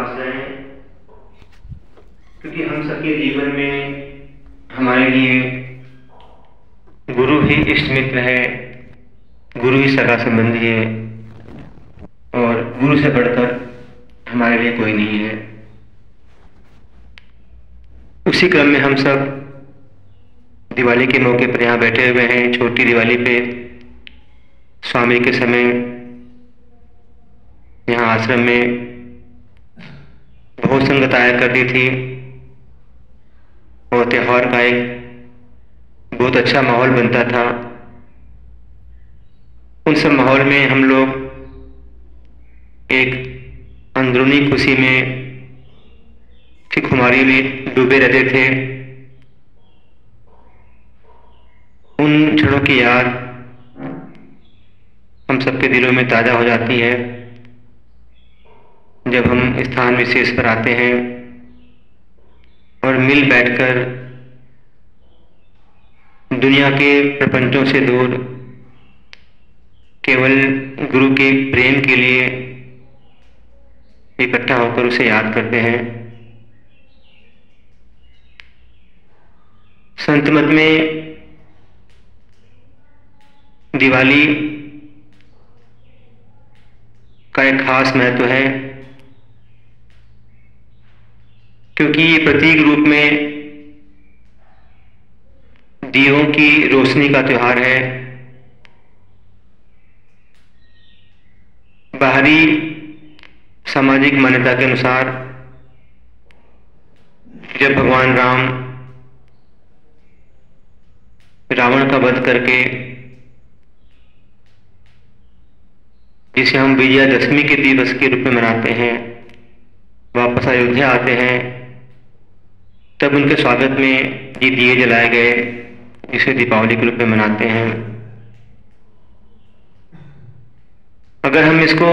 पास जाएं, क्योंकि हम सबके जीवन में हमारे लिए गुरु ही इष्ट मित्र है, गुरु ही सगा संबंधी है और गुरु से बढ़कर हमारे लिए कोई नहीं है। उसी क्रम में हम सब दिवाली के मौके पर यहाँ बैठे हुए हैं। छोटी दिवाली पे स्वामी के समय यहाँ आश्रम में बहुत संगत आया करती थी और त्योहार का एक बहुत अच्छा माहौल बनता था। उन सब माहौल में हम लोग एक अंदरूनी खुशी में की खुमारी में डूबे रहते थे। उन क्षणों की याद हम सबके दिलों में ताज़ा हो जाती है जब हम स्थान विशेष पर आते हैं और मिल बैठकर दुनिया के प्रपंचों से दूर केवल गुरु के प्रेम के लिए इकट्ठा होकर उसे याद करते हैं। संत मत में दिवाली का एक खास महत्व है, क्योंकि ये प्रतीक रूप में दियों की रोशनी का त्योहार है। बाहरी सामाजिक मान्यता के अनुसार जब भगवान राम रावण का वध करके, जिसे हम विजयादशमी के दिवस के रूप में मनाते हैं, वापस अयोध्या आते हैं, तब उनके स्वागत में ये दिए जलाए गए, जिसे दीपावली के रूप में मनाते हैं। अगर हम इसको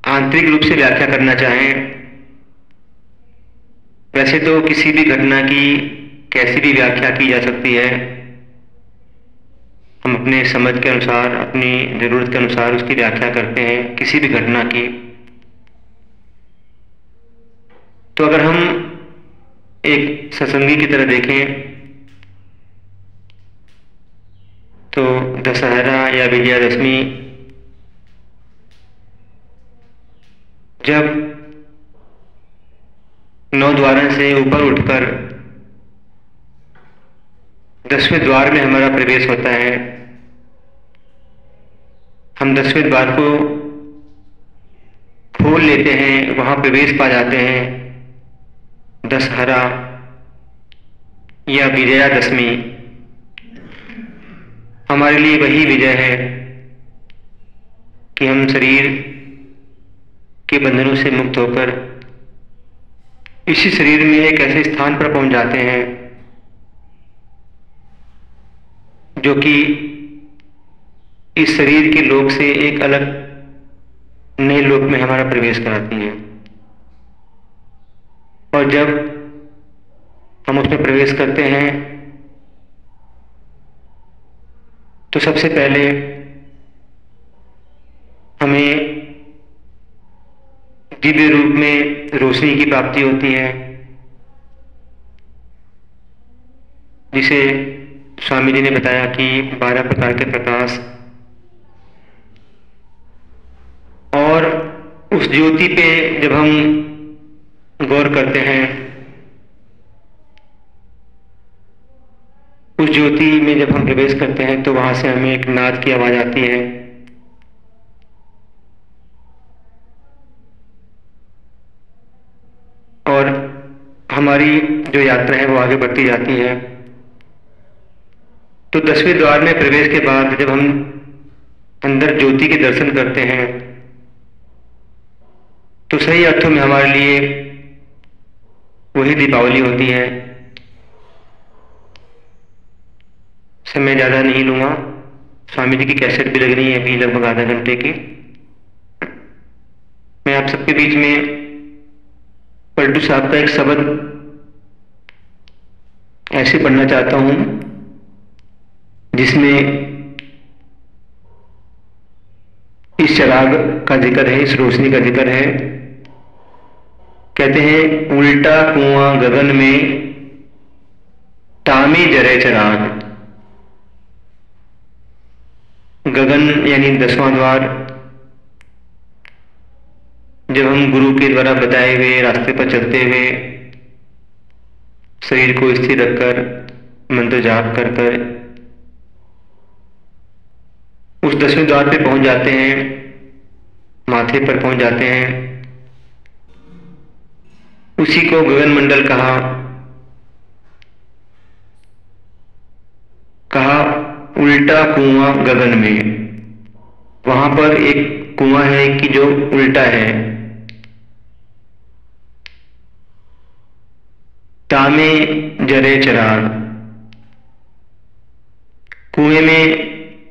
आंतरिक रूप से व्याख्या करना चाहें, वैसे तो किसी भी घटना की कैसी भी व्याख्या की जा सकती है। हम अपने समझ के अनुसार, अपनी जरूरत के अनुसार उसकी व्याख्या करते हैं किसी भी घटना की। तो अगर हम एक सत्संगी की तरह देखें तो दशहरा या विजयादशमी जब 9 द्वारों से ऊपर उठकर 10वें द्वार में हमारा प्रवेश होता है, हम 10वें द्वार को खोल लेते हैं, वहां प्रवेश पा जाते हैं। दशहरा या विजयादशमी हमारे लिए वही विजय है कि हम शरीर के बंधनों से मुक्त होकर इसी शरीर में एक ऐसे स्थान पर पहुंच जाते हैं जो कि इस शरीर के लोक से एक अलग नए लोक में हमारा प्रवेश कराती है। और जब हम उसमें प्रवेश करते हैं तो सबसे पहले हमें दिव्य रूप में रोशनी की प्राप्ति होती है, जिसे स्वामी जी ने बताया कि 12 प्रकार के प्रकाश, और उस ज्योति पे जब हम गौर करते हैं, उस ज्योति में जब हम प्रवेश करते हैं तो वहां से हमें एक नाद की आवाज आती है। और हमारी जो यात्रा है वो आगे बढ़ती जाती है। तो 10वें द्वार में प्रवेश के बाद जब हम अंदर ज्योति के दर्शन करते हैं तो सही अर्थों में हमारे लिए वही दीपावली होती है। समय ज़्यादा नहीं लूँगा, स्वामी जी की कैसेट भी लग रही है अभी लगभग आधा घंटे की। मैं आप सबके बीच में पलटू साहब का एक शब्द ऐसे पढ़ना चाहता हूँ जिसमें इस चिराग का जिक्र है, इस रोशनी का जिक्र है। कहते हैं उल्टा कुआं गगन में तामे जरे चिराग। गगन यानी 10वां द्वार। जब हम गुरु के द्वारा बताए हुए रास्ते पर चलते हुए शरीर को स्थिर रखकर मंत्र जाप कर कर उस 10वें द्वार पे पहुंच जाते हैं, माथे पर पहुंच जाते हैं, उसी को गगन मंडल कहा। उल्टा कुआं गगन में, वहां पर एक कुआं है कि जो उल्टा है। तामे जरे चिराग, कुएं में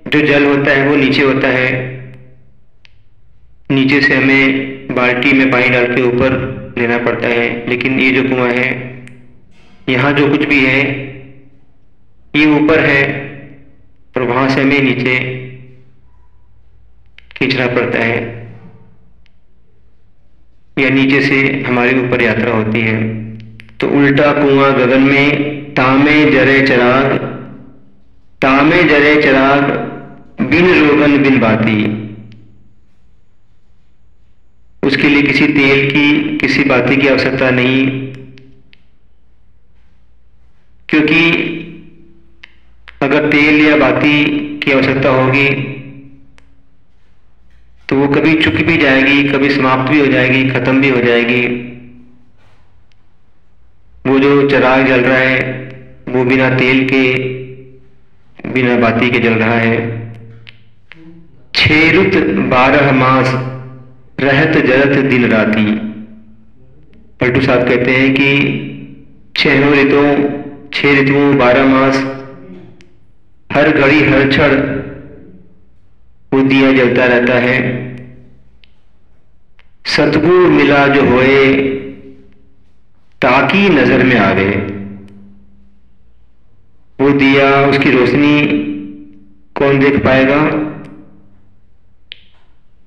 जो जल होता है वो नीचे होता है, नीचे से हमें बाल्टी में पानी डाल के ऊपर लेना पड़ता है। लेकिन ये जो कुआं है, यहाँ जो कुछ भी है ये ऊपर है और वहां से हमें नीचे खींचना पड़ता है, या नीचे से हमारे ऊपर यात्रा होती है। तो उल्टा कुआं गगन में तामे जरे चिराग, तामे जरे चिराग बिन रोगन बिन बाती। उसके लिए किसी तेल की, किसी बाती की आवश्यकता नहीं, क्योंकि अगर तेल या बाती की आवश्यकता होगी तो वो कभी चुक भी जाएगी, कभी समाप्त भी हो जाएगी, खत्म भी हो जाएगी। वो जो चिराग जल रहा है वो बिना तेल के, बिना बाती के जल रहा है। 6 रुत 12 मास रहत जरत दिन राती। पलटू साहब कहते हैं कि 6 ऋतुओं 12 मास, हर घड़ी हर क्षण वो दिया जलता रहता है। सतगुरु मिला जो होए ताकि नजर में आवे। वो दिया, उसकी रोशनी कौन देख पाएगा?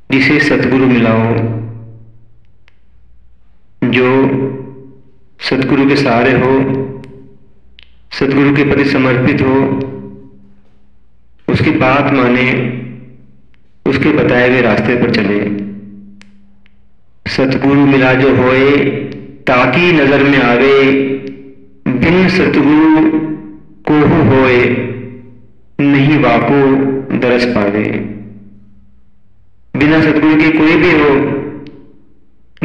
जिसे सतगुरु मिला हो, जो सतगुरु के सहारे हो, सतगुरु के प्रति समर्पित हो, उसकी बात माने, उसके बताए हुए रास्ते पर चले। सतगुरु मिला जो होए ताकि नजर में आवे, बिन सतगुरु को होए नहीं वाको दरस पावे। बिना सतगुरु के कोई भी हो,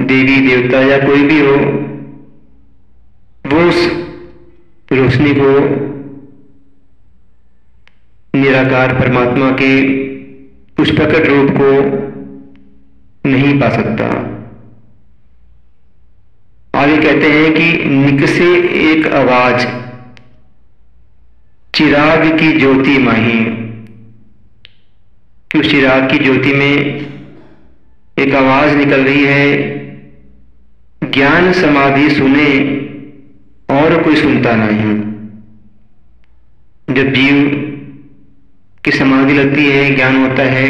देवी देवता या कोई भी हो, वो उस रोशनी को, निराकार परमात्मा के उस प्रकट रूप को नहीं पा सकता। आगे कहते हैं कि निकसे एक आवाज चिराग की ज्योति माही। कि उस चिराग की ज्योति में एक आवाज निकल रही है, ज्ञान समाधि सुने और कोई सुनता नहीं। जब जीव की समाधि लगती है, ज्ञान होता है,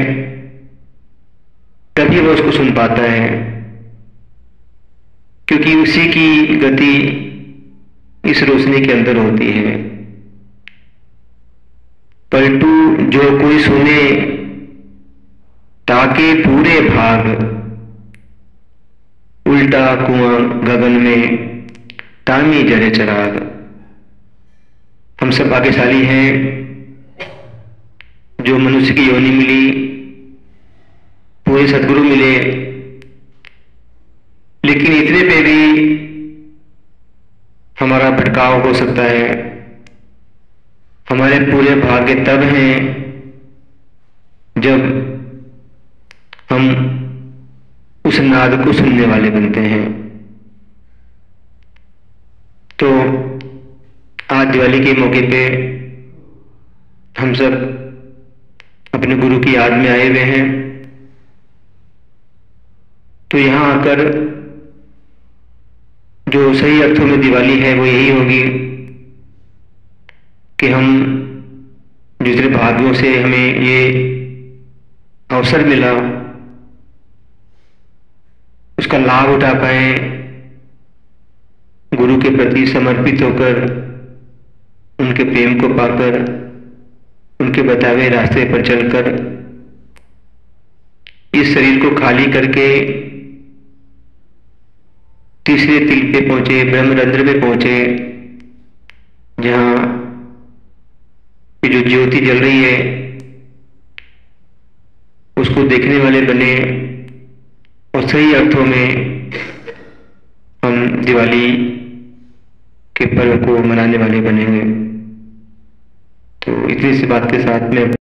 तभी वो उसको सुन पाता है, क्योंकि उसी की गति इस रोशनी के अंदर होती है। पलटू जो कोई सुने ताके पूरे भाग, उल्टा कुआं गगन में तामी जरे चिराग। हम सब भाग्यशाली हैं जो मनुष्य की योनि मिली, पूरे सद्गुरु मिले। लेकिन इतने पे भी हमारा भटकाव हो सकता है। हमारे पूरे भाग्य तब हैं जब हम उस नाद को सुनने वाले बनते हैं। तो आज दिवाली के मौके पे हम सब अपने गुरु की याद में आए हुए हैं। तो यहाँ आकर जो सही अर्थों में दिवाली है वो यही होगी कि हम जितने भाग्यों से हमें ये अवसर मिला उसका लाभ उठा पाए, गुरु के प्रति समर्पित होकर, उनके प्रेम को पाकर, उनके बताए हुए रास्ते पर चलकर इस शरीर को खाली करके तीसरे तिल पे पहुंचे, ब्रह्मरंध्र में पहुंचे, जहां ये जो ज्योति जल रही है उसको देखने वाले बने, और सही अर्थों में हम दिवाली के पर्व को मनाने वाले बने हुए। तो इतनी सी बात के साथ मैं